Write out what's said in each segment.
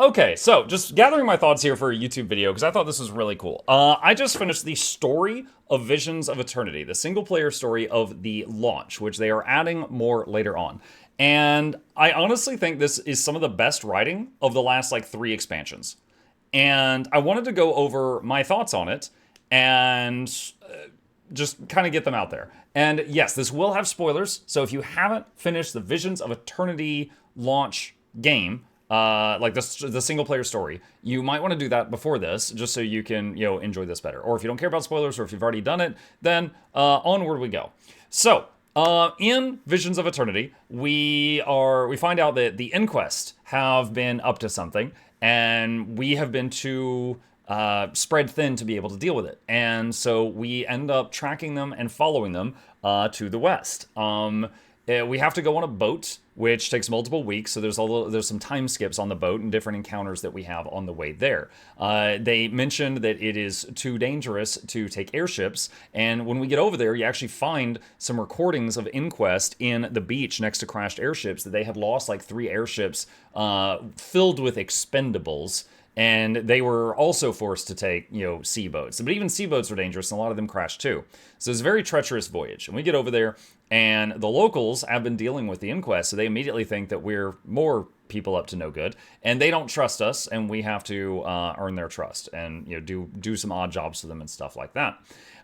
Okay, so just gathering my thoughts here for a YouTube video because I thought this was really cool. I just finished the story of Visions of Eternity, the single player story of the launch, which they are adding more later on. And I honestly think this is some of the best writing of the last like 3 expansions. And I wanted to go over my thoughts on it and just kind of get them out there. And yes, this will have spoilers. So if you haven't finished the Visions of Eternity launch game, like the single player story, you might want to do that before this, just so you can enjoy this better. Or if you don't care about spoilers, or if you've already done it, then onward we go. So in Visions of Eternity, we find out that the Inquest have been up to something, and we have been too spread thin to be able to deal with it. And so we end up tracking them and following them to the west. We have to go on a boat, which takes multiple weeks, so there's some time skips on the boat and different encounters that we have on the way there. They mentioned that it is too dangerous to take airships, and when we get over there, you actually find some recordings of Inquest in the beach next to crashed airships, that they had lost like 3 airships filled with expendables. And they were also forced to take, sea boats. But even sea boats are dangerous, and a lot of them crash too. So it's a very treacherous voyage. And we get over there, and the locals have been dealing with the Inquest, so they immediately think that we're more people up to no good, and they don't trust us, and we have to earn their trust and do some odd jobs for them and stuff like that.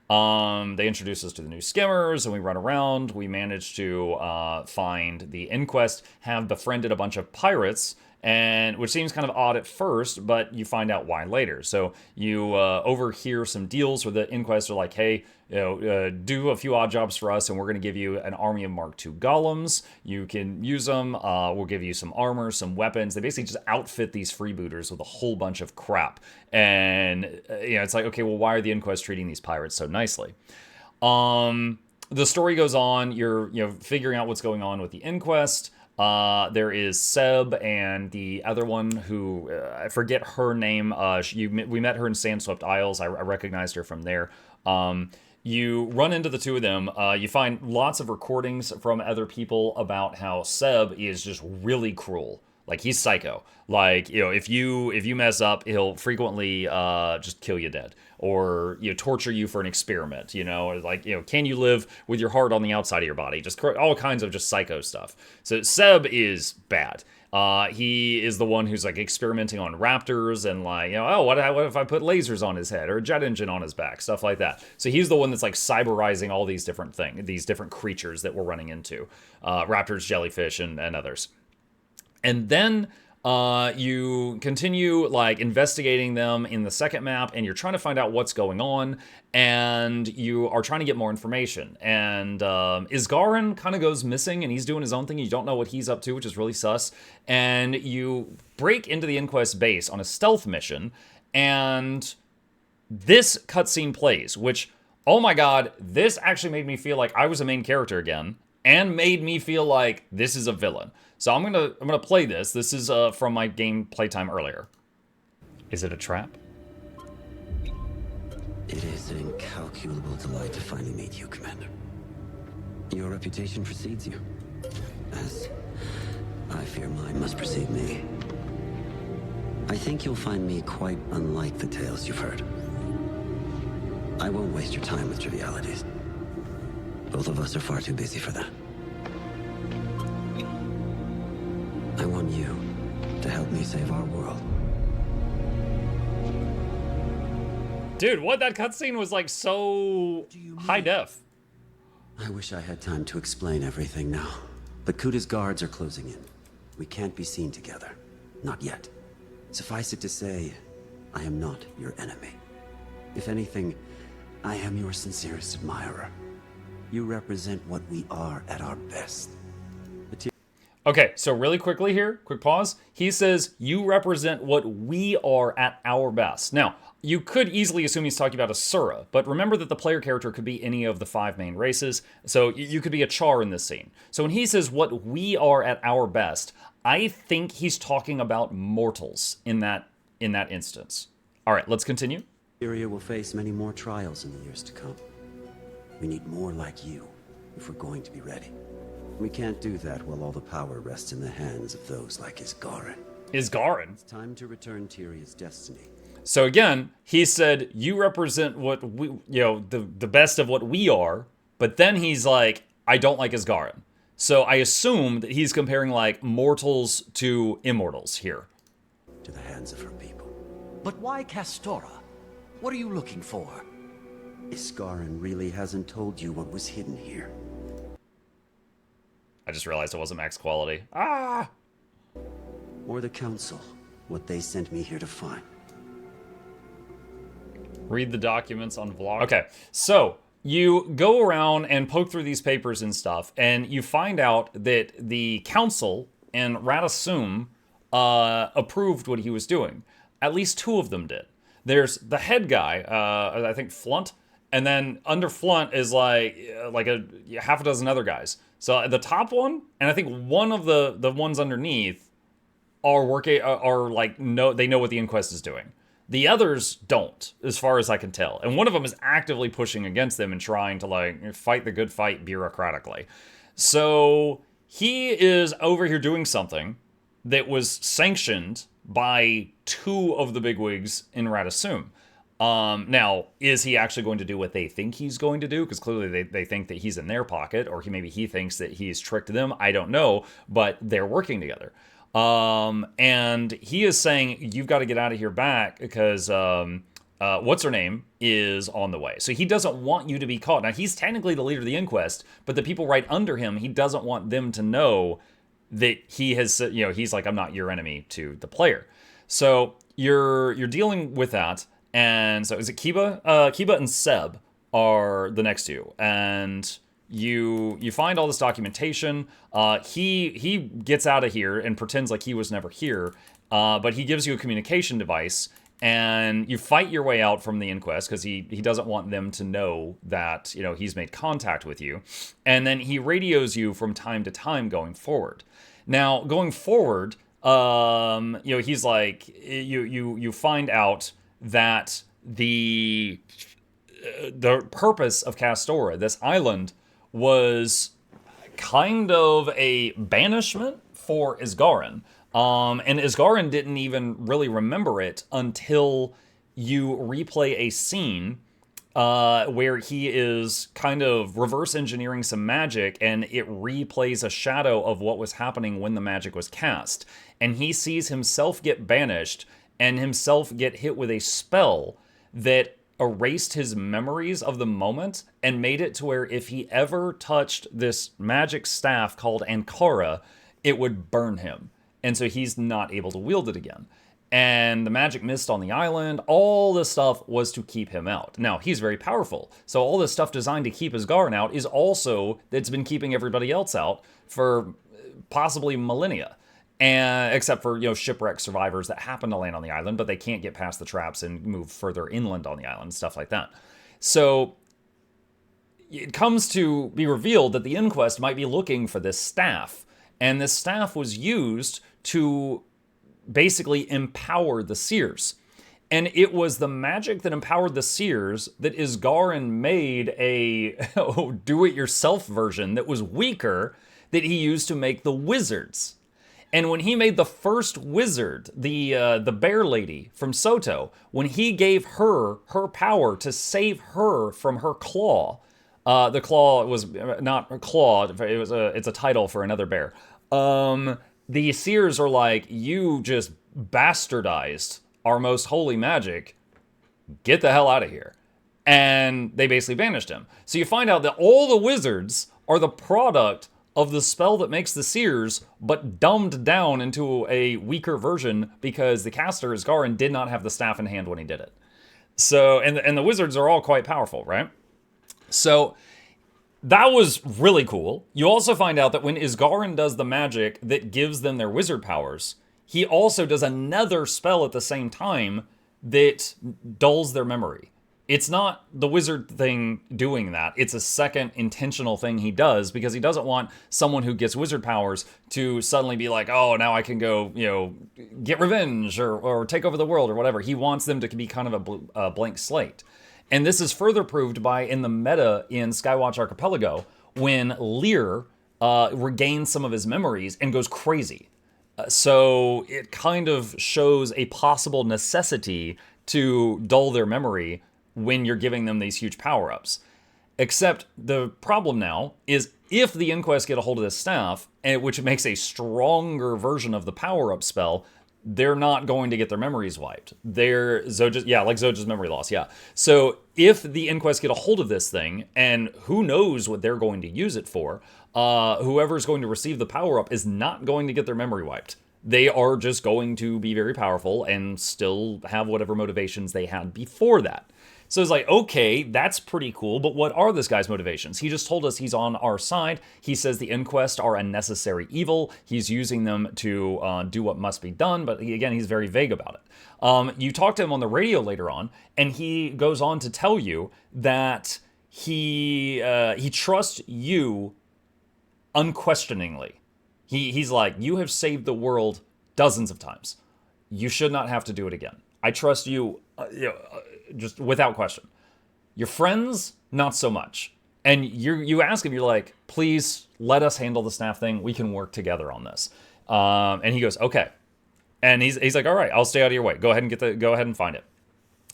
They introduce us to the new skimmers, and we run around. We manage to find the Inquest have befriended a bunch of pirates, and which seems kind of odd at first, but you find out why later. So you overhear some deals where the Inquest are like, hey, do a few odd jobs for us, and we're going to give you an army of Mark II golems. You can use them. We'll give you some armor, some weapons. They basically just outfit these freebooters with a whole bunch of crap. And it's like, okay, well, why are the Inquest treating these pirates so nicely? The story goes on. You're figuring out what's going on with the Inquest. There is Seb and the other one who, I forget her name. We met her in Sandswept Isles. I recognized her from there. You run into the two of them. You find lots of recordings from other people about how Seb is just really cruel. Like, he's psycho. Like, if you mess up, he'll frequently just kill you dead, or torture you for an experiment. Can you live with your heart on the outside of your body? Just all kinds of just psycho stuff. So Seb is bad. He is the one who's like experimenting on raptors and like, what if I put lasers on his head or a jet engine on his back, stuff like that. So he's the one that's like cyberizing all these different things, these different creatures that we're running into, raptors, jellyfish, and others. And then you continue like investigating them in the second map, and you're trying to find out what's going on, and you are trying to get more information. And Isgarin kind of goes missing, and he's doing his own thing. You don't know what he's up to, which is really sus. And you break into the Inquest base on a stealth mission, and this cutscene plays, which, oh my god, this actually made me feel like I was a main character again, and made me feel like this is a villain. So I'm gonna play this. This is from my game playtime earlier. Is it a trap? It is an incalculable delight to finally meet you, Commander. Your reputation precedes you, as I fear mine must precede me. I think you'll find me quite unlike the tales you've heard. I won't waste your time with trivialities. Both of us are far too busy for that. I want you to help me save our world. Dude, what? That cutscene was like so high def. I wish I had time to explain everything now, but Kuta's guards are closing in. We can't be seen together. Not yet. Suffice it to say, I am not your enemy. If anything, I am your sincerest admirer. You represent what we are at our best. Okay, so really quickly here, quick pause. He says, you represent what we are at our best. Now, you could easily assume he's talking about Asura, but remember that the player character could be any of the 5 main races, so you could be a Char in this scene. So when he says what we are at our best, I think he's talking about mortals in that instance. All right, let's continue. Syria will face many more trials in the years to come. We need more like you if we're going to be ready. We can't do that while all the power rests in the hands of those like Isgarin. Isgarin. It's time to return Tyrion's destiny. So again, he said, you represent what we, the best of what we are, but then he's like, I don't like Isgarin. So I assume that he's comparing like mortals to immortals here. To the hands of her people. But why Castora? What are you looking for? Isgarin really hasn't told you what was hidden here. I just realized it wasn't max quality. Ah! Or the Council, what they sent me here to find. Read the documents on Vlocks. Okay, so you go around and poke through these papers and stuff, and you find out that the Council and Radasum approved what he was doing. At least 2 of them did. There's the head guy, I think Flunt, and then under Flunt is like a half a dozen other guys. So the top one, and I think one of the ones underneath are they know what the Inquest is doing. The others don't, as far as I can tell. And one of them is actively pushing against them and trying to like fight the good fight bureaucratically. So he is over here doing something that was sanctioned by 2 of the bigwigs in Radasum. Now, is he actually going to do what they think he's going to do? Because clearly they think that he's in their pocket, or maybe he thinks that he's tricked them. I don't know, but they're working together. And he is saying, you've got to get out of here back because, what's her name is on the way. So he doesn't want you to be caught. Now, he's technically the leader of the Inquest, but the people right under him, he doesn't want them to know that he has, he's like, I'm not your enemy to the player. So you're dealing with that. And so is it Kiba? Kiba and Seb are the next 2. And you find all this documentation. He gets out of here and pretends like he was never here. But he gives you a communication device, and you fight your way out from the Inquest because he doesn't want them to know that he's made contact with you. And then he radios you from time to time going forward. Now going forward, he's like you find out that the purpose of Castora, this island, was kind of a banishment for Isgarin. And Isgarin didn't even really remember it until you replay a scene where he is kind of reverse engineering some magic, and it replays a shadow of what was happening when the magic was cast. And he sees himself get banished and himself get hit with a spell that erased his memories of the moment and made it to where if he ever touched this magic staff called Anora, it would burn him. And so he's not able to wield it again. And the magic mist on the island, all this stuff was to keep him out. Now, he's very powerful. So all this stuff designed to keep Isgarin out is also that's been keeping everybody else out for possibly millennia. And except for, shipwreck survivors that happen to land on the island, but they can't get past the traps and move further inland on the island, stuff like that. So it comes to be revealed that the Inquest might be looking for this staff. And this staff was used to basically empower the Seers. And it was the magic that empowered the Seers that Isgarin made a do-it-yourself version that was weaker that he used to make the wizards. And when he made the first wizard, the bear lady from Soto, when he gave her power to save her from her claw, the claw was not a claw, it's a title for another bear. The Seers are like, you just bastardized our most holy magic. Get the hell out of here. And they basically banished him. So you find out that all the wizards are the product of the spell that makes the Seers, but dumbed down into a weaker version because the caster, Isgarin, did not have the staff in hand when he did it. So, and the wizards are all quite powerful, right? So that was really cool. You also find out that when Isgarin does the magic that gives them their wizard powers, he also does another spell at the same time that dulls their memory. It's not the wizard thing doing that. It's a second intentional thing he does because he doesn't want someone who gets wizard powers to suddenly be like, oh, now I can go, get revenge or take over the world or whatever. He wants them to be kind of a blank slate. And this is further proved by in the meta in Skywatch Archipelago when Lear regains some of his memories and goes crazy. So it kind of shows a possible necessity to dull their memory when you're giving them these huge power-ups. Except the problem now is if the Inquest get a hold of this staff, which makes a stronger version of the power-up spell, they're not going to get their memories wiped. They're Zoj's, yeah, like Zoj's memory loss, yeah. So if the Inquest get a hold of this thing, and who knows what they're going to use it for, whoever's going to receive the power-up is not going to get their memory wiped. They are just going to be very powerful and still have whatever motivations they had before that. So it's like, okay, that's pretty cool, but what are this guy's motivations? He just told us he's on our side. He says the Inquest are a necessary evil. He's using them to do what must be done, but again, he's very vague about it. You talk to him on the radio later on, and he goes on to tell you that he trusts you unquestioningly. He's like, you have saved the world dozens of times. You should not have to do it again. I trust you, just without question. Your friends, not so much. And you ask him, you're like, please let us handle the staff thing. We can work together on this. And he goes, okay. And he's like, all right, I'll stay out of your way. Go ahead and find it.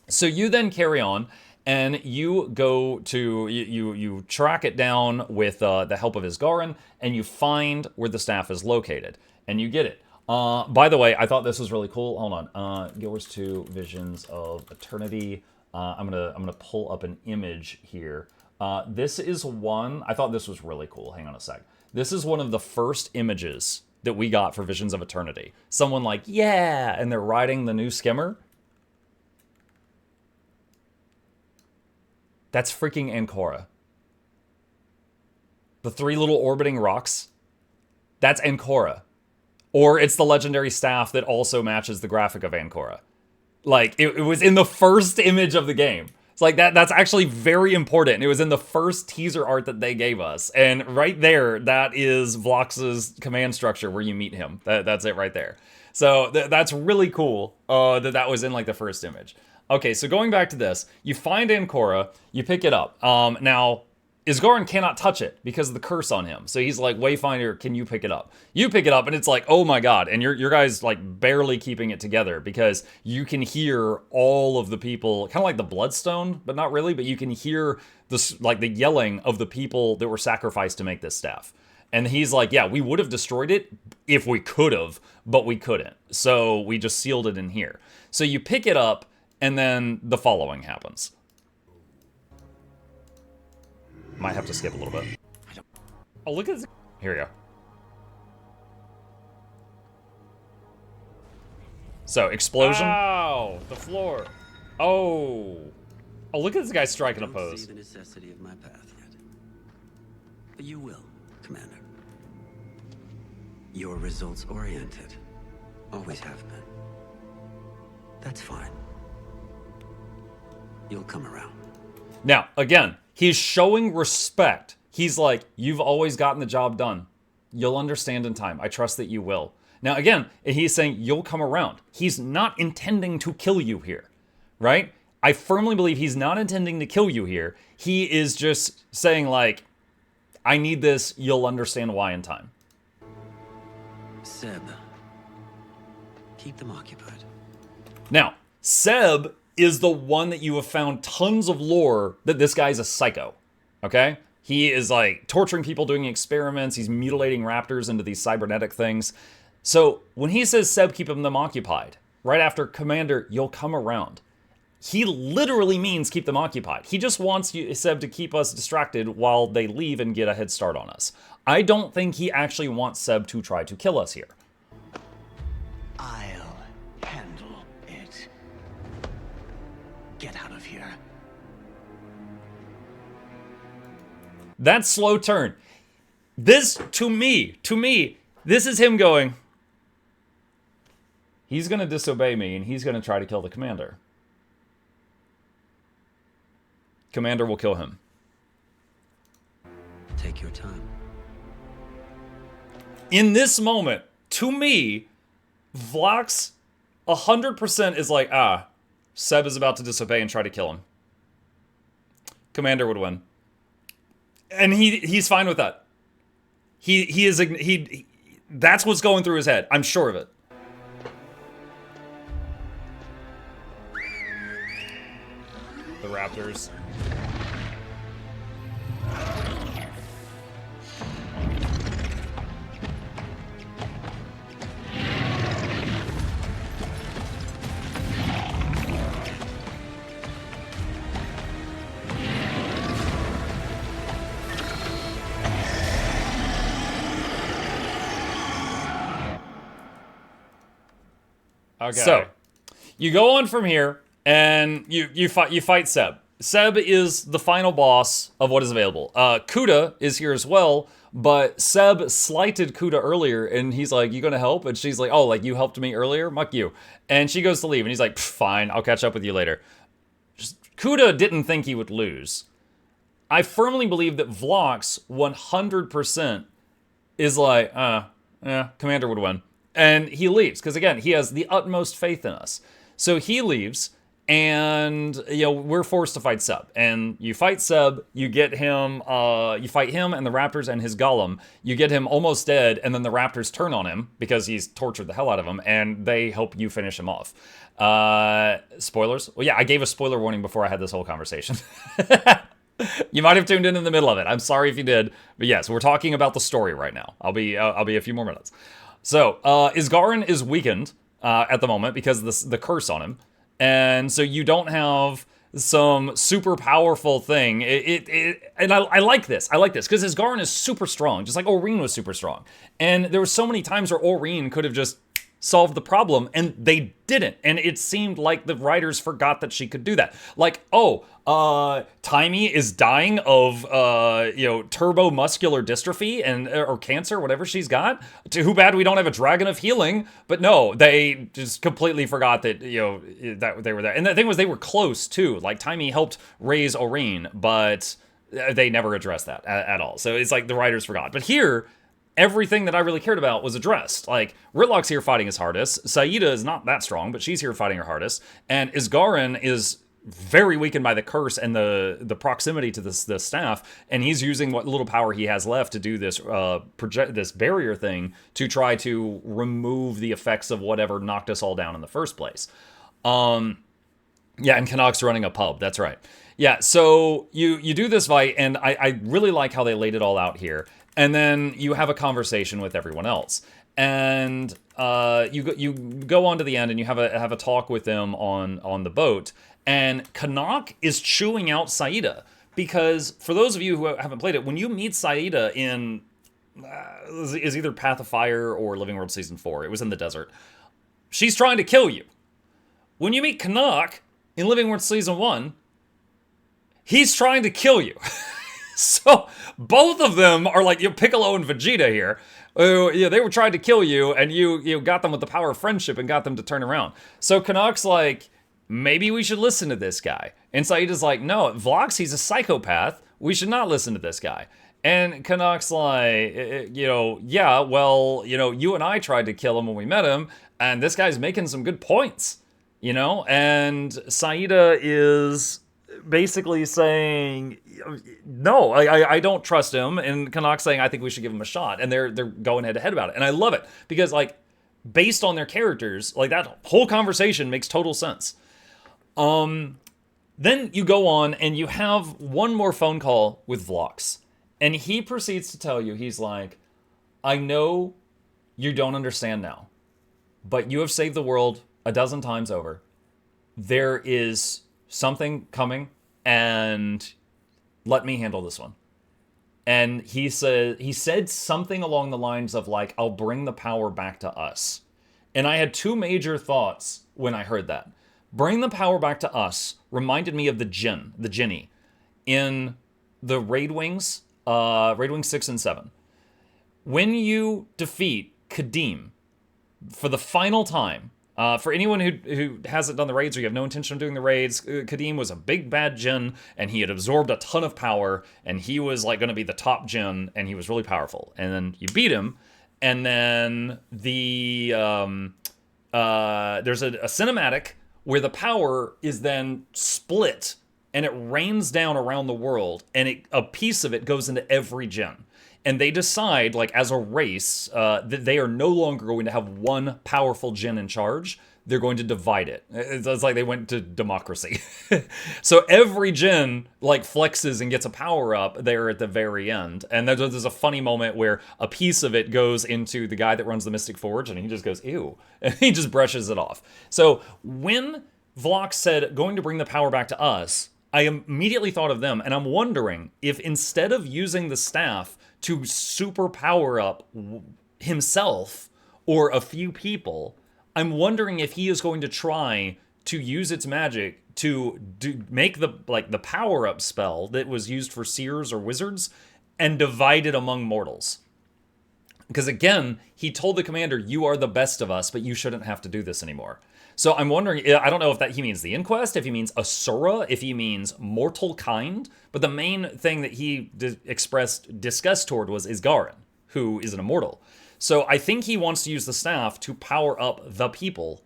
So you then carry on, and you go to you track it down with the help of Isgarin, and you find where the staff is located, and you get it. By the way, I thought this was really cool. Hold on. Gilbert's 2 Visions of Eternity. I'm gonna pull up an image here. This is one. I thought this was really cool. Hang on a sec. This is one of the first images that we got for Visions of Eternity. Someone like, yeah, and they're riding the new skimmer. That's freaking Anora. The 3 little orbiting rocks. That's Anora. Or it's the legendary staff that also matches the graphic of Anora. Like, it was in the first image of the game. It's like, that's actually very important. It was in the first teaser art that they gave us. And right there, that is Vlocks' command structure where you meet him. That's it right there. So that's really cool that was in, like, the first image. Okay, so going back to this, you find Anora, you pick it up. Now, Isgarin cannot touch it because of the curse on him. So he's like, Wayfinder, can you pick it up? You pick it up, and it's like, oh my god. And your guys like barely keeping it together because you can hear all of the people, kind of like the Bloodstone, but not really, but you can hear this, like the yelling of the people that were sacrificed to make this staff. And he's like, yeah, we would have destroyed it if we could have, but we couldn't. So we just sealed it in here. So you pick it up, and then the following happens. Might have to skip a little bit. Oh, look at this. Here we go. So, explosion. Ow! The floor. Oh. Oh, look at this guy striking a I don't pose. see the necessity of my path yet. But you will, Commander. You're results-oriented. Always have been. That's fine. You'll come around. Now, again, he's showing respect. He's like, you've always gotten the job done. You'll understand in time. I trust that you will. Now, again, he's saying you'll come around. He's not intending to kill you here, right? I firmly believe he's not intending to kill you here. He is just saying, like, I need this. You'll understand why in time. Seb, keep them occupied. Now, Seb is the one that you have found tons of lore that this guy's a psycho, okay? He is, like, torturing people, doing experiments. He's mutilating raptors into these cybernetic things. So when he says, Seb, keep them occupied, right after, Commander, you'll come around, he literally means keep them occupied. He just wants you, Seb, to keep us distracted while they leave and get a head start on us. I don't think he actually wants Seb to try to kill us here. I'll handle it. Get out of here. That slow turn. This, to me, this is him going, he's going to disobey me and he's going to try to kill the commander. Commander will kill him. Take your time. In this moment, to me, Vlocks 100% is like, Seb is about to disobey and try to kill him. Commander would win. And he's fine with that. That's what's going through his head. I'm sure of it. The Raptors. Okay. So, you go on from here, and you fight Seb. Seb is the final boss of what is available. Kuda is here as well, but Seb slighted Kuda earlier, and he's like, "You gonna help?" And she's like, "Oh, like you helped me earlier? Muck you." And she goes to leave, and he's like, "Fine, I'll catch up with you later." Kuda didn't think he would lose. I firmly believe that Vlocks 100% is like, yeah, Commander would win. And he leaves, because again, he has the utmost faith in us. So he leaves, and we're forced to fight Seb. And you fight Seb, you get him, you fight him and the Raptors and his Golem. You get him almost dead, and then the Raptors turn on him, because he's tortured the hell out of him, and they help you finish him off. Spoilers? Well, yeah, I gave a spoiler warning before I had this whole conversation. You might have tuned in the middle of it. I'm sorry if you did. But yes, we're talking about the story right now. I'll be a few more minutes. So, Isgarin is weakened at the moment because of the curse on him. And so you don't have some super powerful thing. And I like this. I like this because Isgarin is super strong, just like Aurene was super strong. And there were so many times where Aurene could have just solved the problem, and they didn't. And it seemed like the writers forgot that she could do that. Like, Timey is dying of, turbomuscular dystrophy or cancer, whatever she's got. Too bad we don't have a dragon of healing. But no, they just completely forgot that, that they were there. And the thing was, they were close too. Like, Timey helped raise Aurene, but they never addressed that at all. So it's like the writers forgot. But here, everything that I really cared about was addressed. Like, Ritlock's here fighting his hardest. Saida is not that strong, but she's here fighting her hardest. And Isgarin is very weakened by the curse and the proximity to the staff, and he's using what little power he has left to do this this barrier thing to try to remove the effects of whatever knocked us all down in the first place. Yeah, and Canuck's running a pub. That's right. Yeah, so you do this fight, and I really like how they laid it all out here. And then you have a conversation with everyone else, and you go on to the end, and you have a talk with them on the boat. And Canuck is chewing out Saida, because for those of you who haven't played it, when you meet Saida in is either Path of Fire or Living World Season 4, it was in the desert, she's trying to kill you. When you meet Canuck in Living World Season 1, he's trying to kill you. So both of them are like Piccolo and Vegeta here. They were trying to kill you, and you got them with the power of friendship and got them to turn around. So Canuck's like, maybe we should listen to this guy. And Saida's like, no, Vlocks, he's a psychopath. We should not listen to this guy. And Canuck's like, yeah, well, you and I tried to kill him when we met him, and this guy's making some good points, And Saida is basically saying, no, I don't trust him. And Canuck's saying, I think we should give him a shot. And they're going head to head about it. And I love it because, like, based on their characters, like, that whole conversation makes total sense. Then you go on and you have one more phone call with Vlocks. And he proceeds to tell you, he's like, I know you don't understand now, but you have saved the world a dozen times over. There is something coming, and let me handle this one. And he said something along the lines of, like, I'll bring the power back to us. And I had two major thoughts when I heard that. Bring the power back to us reminded me of the Jinni, in the Raid Wings 6 and 7. When you defeat Kadim for the final time, for anyone who hasn't done the raids or you have no intention of doing the raids, Kadim was a big bad Jinn, and he had absorbed a ton of power, and he was like going to be the top Jinn, and he was really powerful. And then you beat him, and then there's a cinematic where the power is then split, and it rains down around the world, and a piece of it goes into every Jinn. And they decide, like, as a race, that they are no longer going to have one powerful Jinn in charge. They're going to divide it. It's like they went to democracy. So every Jinn, like, flexes and gets a power-up there at the very end. And there's a funny moment where a piece of it goes into the guy that runs the Mystic Forge, and he just goes, ew. And he just brushes it off. So when Vlocks said, going to bring the power back to us, I immediately thought of them, and I'm wondering if instead of using the staff to super power up himself or a few people, I'm wondering if he is going to try to use its magic to make the power up spell that was used for seers or wizards and divide it among mortals. Because again, he told the commander, you are the best of us, but you shouldn't have to do this anymore. So I'm wondering, I don't know if that he means the Inquest, if he means Asura, if he means mortal kind, but the main thing that he expressed disgust toward was Isgarin, who is an immortal. So I think he wants to use the staff to power up the people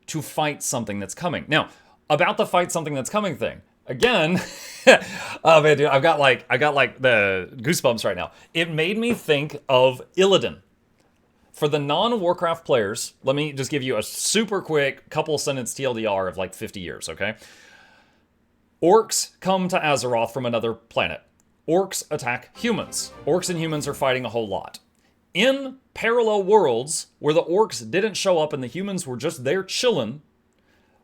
to fight something that's coming. Now, about the fight something that's coming thing, again, oh man, dude, I got like the goosebumps right now. It made me think of Illidan. For the non-Warcraft players, let me just give you a super quick couple sentence TLDR of like 50 years, okay? Orcs come to Azeroth from another planet. Orcs attack humans. Orcs and humans are fighting a whole lot. In parallel worlds, where the orcs didn't show up and the humans were just there chilling,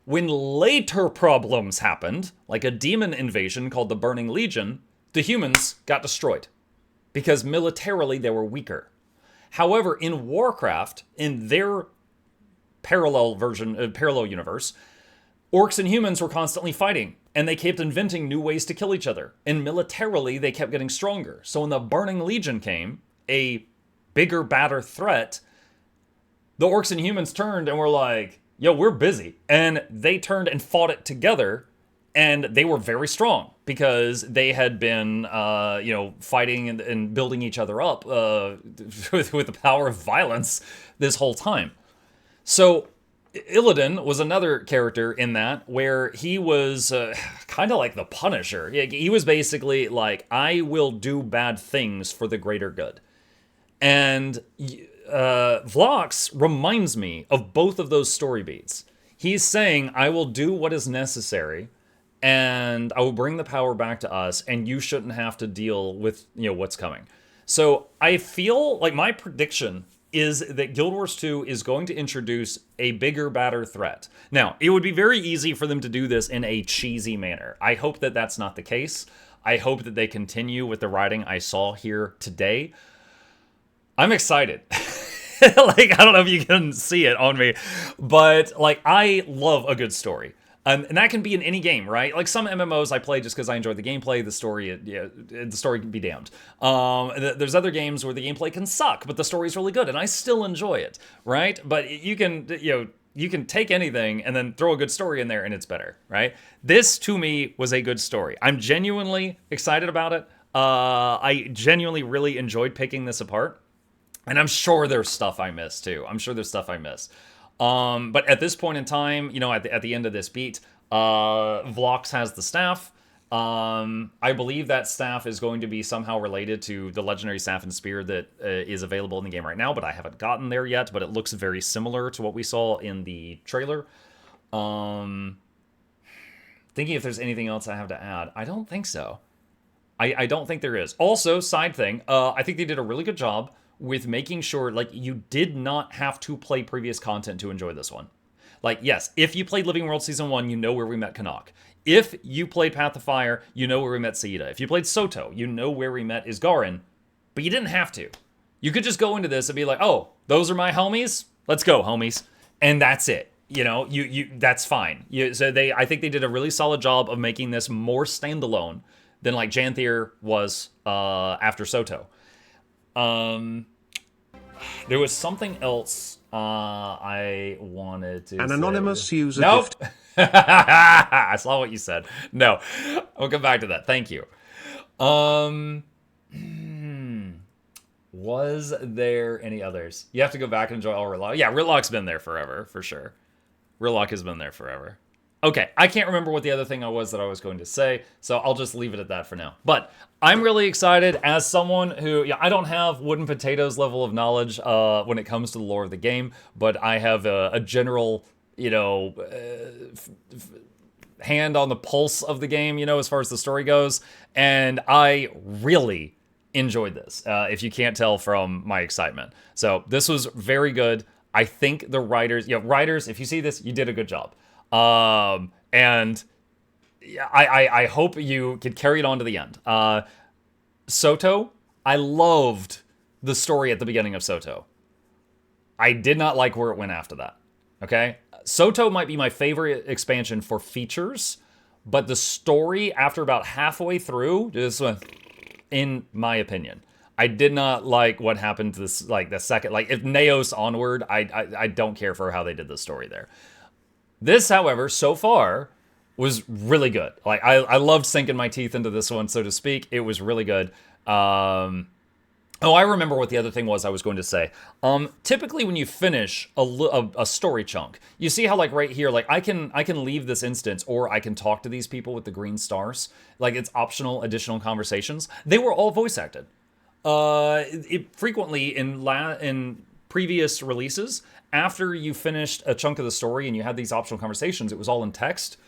when later problems happened, like a demon invasion called the Burning Legion, the humans got destroyed. Because militarily they were weaker. However, in Warcraft, in their parallel version, parallel universe, orcs and humans were constantly fighting, and they kept inventing new ways to kill each other. And militarily, they kept getting stronger. So when the Burning Legion came, a bigger, badder threat, the orcs and humans turned and were like, yo, we're busy. And they turned and fought it together, and they were very strong because they had been, fighting and building each other up with the power of violence this whole time. So Illidan was another character in that where he was kind of like the Punisher. He was basically like, I will do bad things for the greater good. And Vlocks reminds me of both of those story beats. He's saying, I will do what is necessary, and I will bring the power back to us, and you shouldn't have to deal with, what's coming. So I feel like my prediction is that Guild Wars 2 is going to introduce a bigger, badder threat. Now, it would be very easy for them to do this in a cheesy manner. I hope that that's not the case. I hope that they continue with the writing I saw here today. I'm excited. I don't know if you can see it on me, but I love a good story. And that can be in any game, right? Like some MMOs I play just because I enjoy the gameplay. The story can be damned. There's other games where the gameplay can suck, but the story's really good, and I still enjoy it, right? But you can take anything and then throw a good story in there, and it's better, right? This to me was a good story. I'm genuinely excited about it. I genuinely really enjoyed picking this apart. And I'm sure there's stuff I missed, too. But at this point in time, at the end of this beat, Vlocks has the staff. I believe that staff is going to be somehow related to the legendary staff and spear that is available in the game right now, but I haven't gotten there yet, but it looks very similar to what we saw in the trailer. Thinking if there's anything else I have to add. I don't think so. I don't think there is. Also, side thing, I think they did a really good job with making sure, you did not have to play previous content to enjoy this one. Yes, if you played Living World Season 1, you know where we met Canuck. If you played Path of Fire, you know where we met Saida. If you played Soto, you know where we met Isgarin. But you didn't have to. You could just go into this and be like, oh, those are my homies? Let's go, homies. And that's it. That's fine. I think they did a really solid job of making this more standalone than Janthier was after Soto. There was something else I wanted to An say. anonymous user. Nope. I saw what you said. No, I'll come back to that. Thank you. Was there any others? You have to go back and enjoy all Ritlock. Yeah, Ritlock's been there forever, for sure. Ritlock has been there forever. Okay, I can't remember what the other thing was that I was going to say, so I'll just leave it at that for now. But I'm really excited as someone who, yeah, I don't have wooden potatoes level of knowledge when it comes to the lore of the game, but I have a general, you know, hand on the pulse of the game, you know, as far as the story goes, and I really enjoyed this, if you can't tell from my excitement. So this was very good. I think the writers, writers, if you see this, you did a good job. And yeah, I hope you could carry it on to the end. Soto, I loved the story at the beginning of Soto. I did not like where it went after that. Okay? Soto might be my favorite expansion for features, but the story after about halfway through just went, in my opinion. I did not like what happened to this, like the second, like if Neos onward, I don't care for how they did the story there. This, however, so far was really good. Like I loved sinking my teeth into this one, so to speak. It was really good. Oh, I remember what the other thing was I was going to say. Typically when you finish a story chunk, you see how like right here, like I can leave this instance or I can talk to these people with the green stars. Like it's optional additional conversations. They were all voice acted. Frequently in previous releases, after you finished a chunk of the story and you had these optional conversations, it was all in text.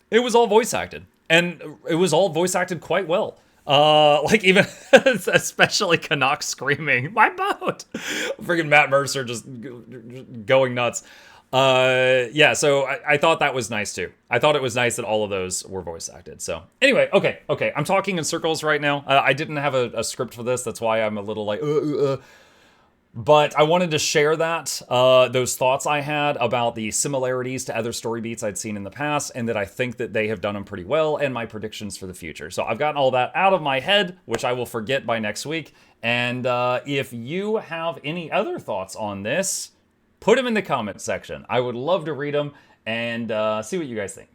It was all voice acted, and it was all voice acted quite well. Like even especially Canuck screaming, "My boat!" Freaking Matt Mercer just going nuts. Yeah, so I thought that was nice too. I thought it was nice that all of those were voice acted. So anyway, okay. I'm talking in circles right now. I didn't have a script for this. That's why I'm a little like, But I wanted to share that, those thoughts I had about the similarities to other story beats I'd seen in the past, and that I think that they have done them pretty well, and my predictions for the future. So I've gotten all that out of my head, which I will forget by next week. And if you have any other thoughts on this, put them in the comments section. I would love to read them and see what you guys think.